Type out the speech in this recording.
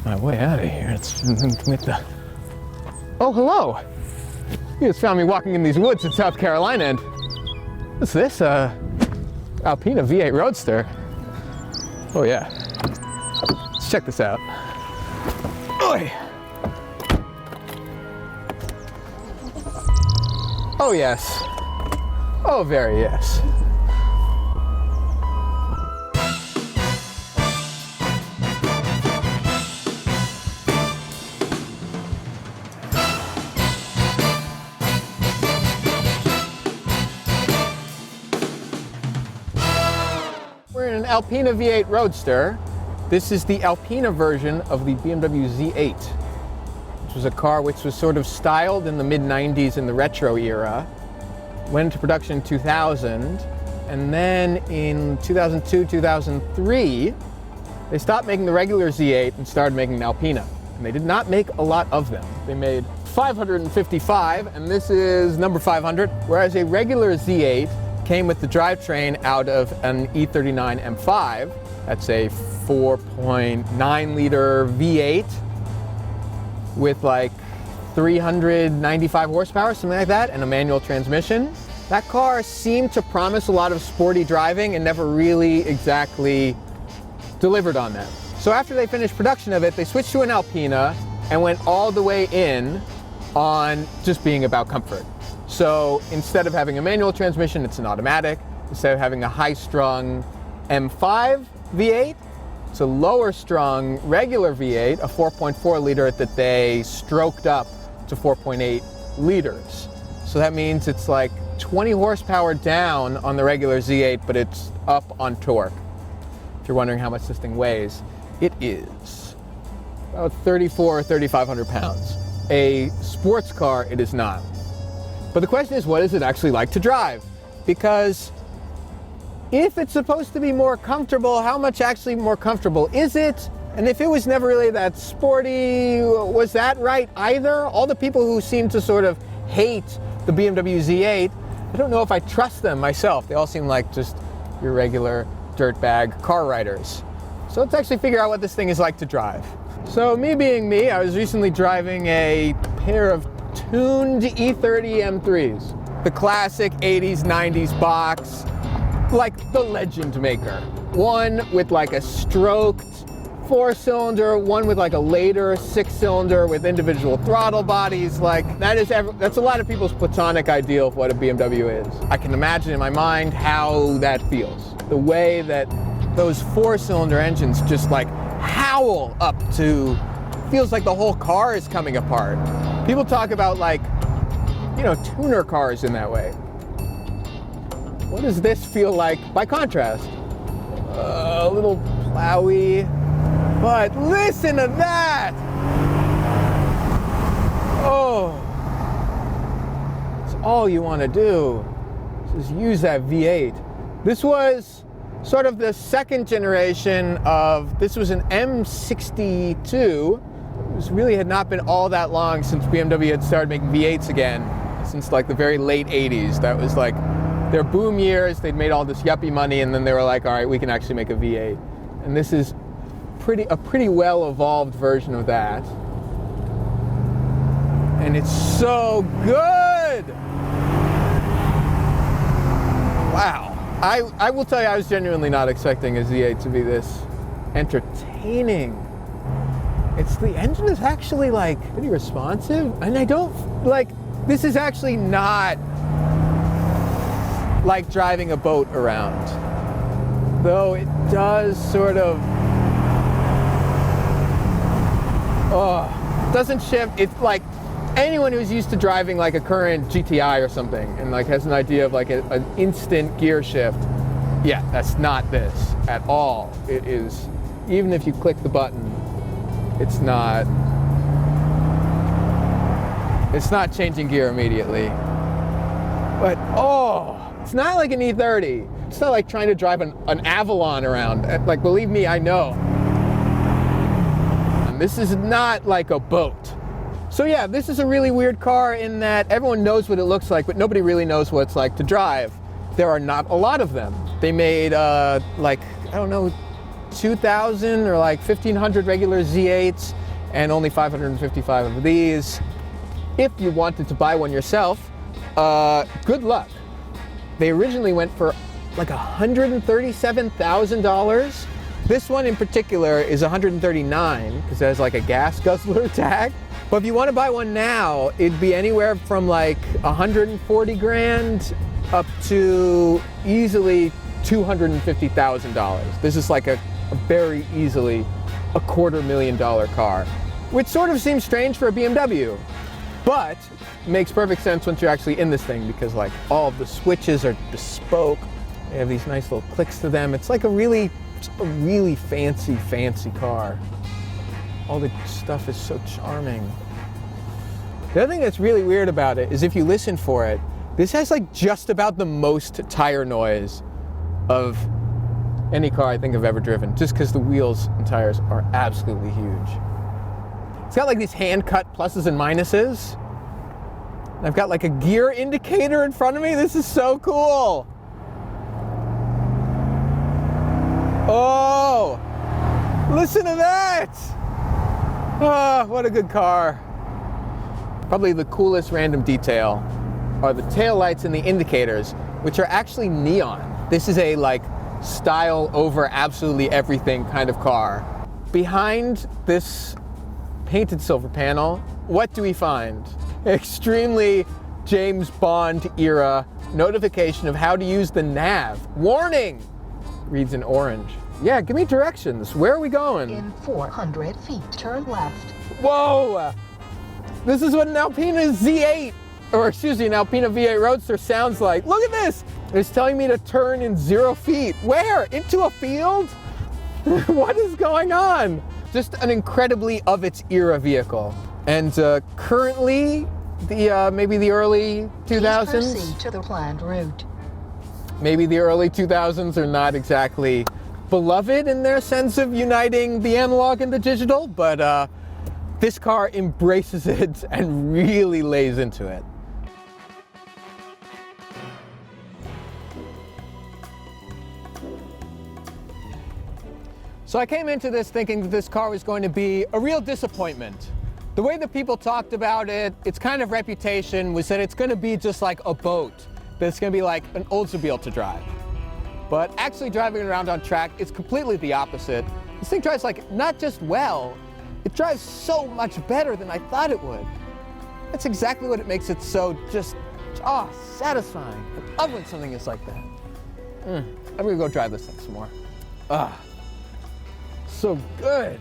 My way out of here. It's with the... Oh, hello. You just found me walking in these woods in South Carolina, and what's this? Alpina V8 Roadster. Oh yeah. Let's check this out. Oy. Oh yes. Oh very yes. We're in an Alpina V8 Roadster. This is the Alpina version of the BMW Z8, which was a car which was sort of styled in the mid-90s in the retro era, went into production in 2000, and then in 2002, 2003, they stopped making the regular Z8 and started making the Alpina. And they did not make a lot of them. They made 555, and this is number 500, whereas a regular Z8 came with the drivetrain out of an E39 M5. That's a 4.9 liter V8 with like 395 horsepower, something like that, and a manual transmission. That car seemed to promise a lot of sporty driving and never really exactly delivered on that. So after they finished production of it, they switched to an Alpina and went all the way in on just being about comfort. So instead of having a manual transmission, it's an automatic. Instead of having a high-strung M5 V8, it's a lower-strung regular V8, a 4.4 liter that they stroked up to 4.8 liters. So that means it's like 20 horsepower down on the regular Z8, but it's up on torque. If you're wondering how much this thing weighs, it is about 3,400 or 3,500 pounds. A sports car, it is not. But the question is, what is it actually like to drive? Because if it's supposed to be more comfortable, how much actually more comfortable is it? And if it was never really that sporty, was that right either? All the people who seem to sort of hate the BMW Z8, I don't know if I trust them myself. They all seem like just your regular dirtbag car riders. So let's actually figure out what this thing is like to drive. So me being me, I was recently driving a pair of tuned E30 M3s. The classic 80s, 90s box, like the legend maker. One with like a stroked 4-cylinder, one with like a later 6-cylinder with individual throttle bodies. Like that's a lot of people's platonic ideal of what a BMW is. I can imagine in my mind how that feels. The way that those 4-cylinder engines just like howl up to, feels like the whole car is coming apart. People talk about like, you know, tuner cars in that way. What does this feel like by contrast? A little plowy, but listen to that! Oh, it's all you want to do is use that V8. This was sort of the second generation of, this was an M62. It really had not been all that long since BMW had started making V8s again, since like the very late 80s. That was like their boom years. They'd made all this yuppie money, and then they were like, all right, we can actually make a V8. And this is a pretty well-evolved version of that. And it's so good! Wow. I will tell you, I was genuinely not expecting a Z8 to be this entertaining. The engine is actually like pretty responsive, and I don't, like, this is actually not like driving a boat around. Though it does sort of, doesn't shift. It's like anyone who's used to driving like a current GTI or something and like has an idea of like an instant gear shift. Yeah, that's not this at all. It is, even if you click the button, it's not changing gear immediately. But it's not like an E30. It's not like trying to drive an Avalon around. Like, believe me, I know. And this is not like a boat. So yeah, this is a really weird car in that everyone knows what it looks like, but nobody really knows what it's like to drive. There are not a lot of them. They made like, I don't know, 2,000 or like 1,500 regular Z8s and only 555 of these. If you wanted to buy one yourself, good luck. They originally went for like $137,000. This one in particular is $139 because it has like a gas guzzler tag. But if you want to buy one now, it'd be anywhere from like 140 grand up to easily $250,000. This is like a very easily $250,000 car, which sort of seems strange for a BMW, but makes perfect sense once you're actually in this thing because like all of the switches are bespoke. They have these nice little clicks to them. It's like a really fancy car. All the stuff is so charming. The other thing that's really weird about it is if you listen for it, this has like just about the most tire noise of any car I think I've ever driven, just because the wheels and tires are absolutely huge. It's got like these hand-cut pluses and minuses. And I've got like a gear indicator in front of me. This is so cool. Oh, listen to that. Oh, what a good car. Probably the coolest random detail are the taillights and the indicators, which are actually neon. This is a like style over absolutely everything kind of car. Behind this painted silver panel, what do we find? Extremely James Bond era notification of how to use the nav. Warning! Reads in orange. Yeah, give me directions. Where are we going? In 400 feet, turn left. Whoa! This is what an Alpina Z8, or excuse me, an Alpina V8 Roadster sounds like. Look at this! It's telling me to turn in 0 feet. Where? Into a field? What is going on? Just an incredibly of its era vehicle. And currently, maybe the early 2000s? Please proceed to the planned route. Maybe the early 2000s are not exactly beloved in their sense of uniting the analog and the digital, but this car embraces it and really lays into it. So I came into this thinking that this car was going to be a real disappointment. The way that people talked about it, its kind of reputation was that it's going to be just like a boat, that it's going to be like an Oldsmobile to drive. But actually driving it around on track, it's completely the opposite. This thing drives like not just well, it drives so much better than I thought it would. That's exactly what it makes it so just, satisfying. I love when something is like that. I'm gonna go drive this thing some more. So good.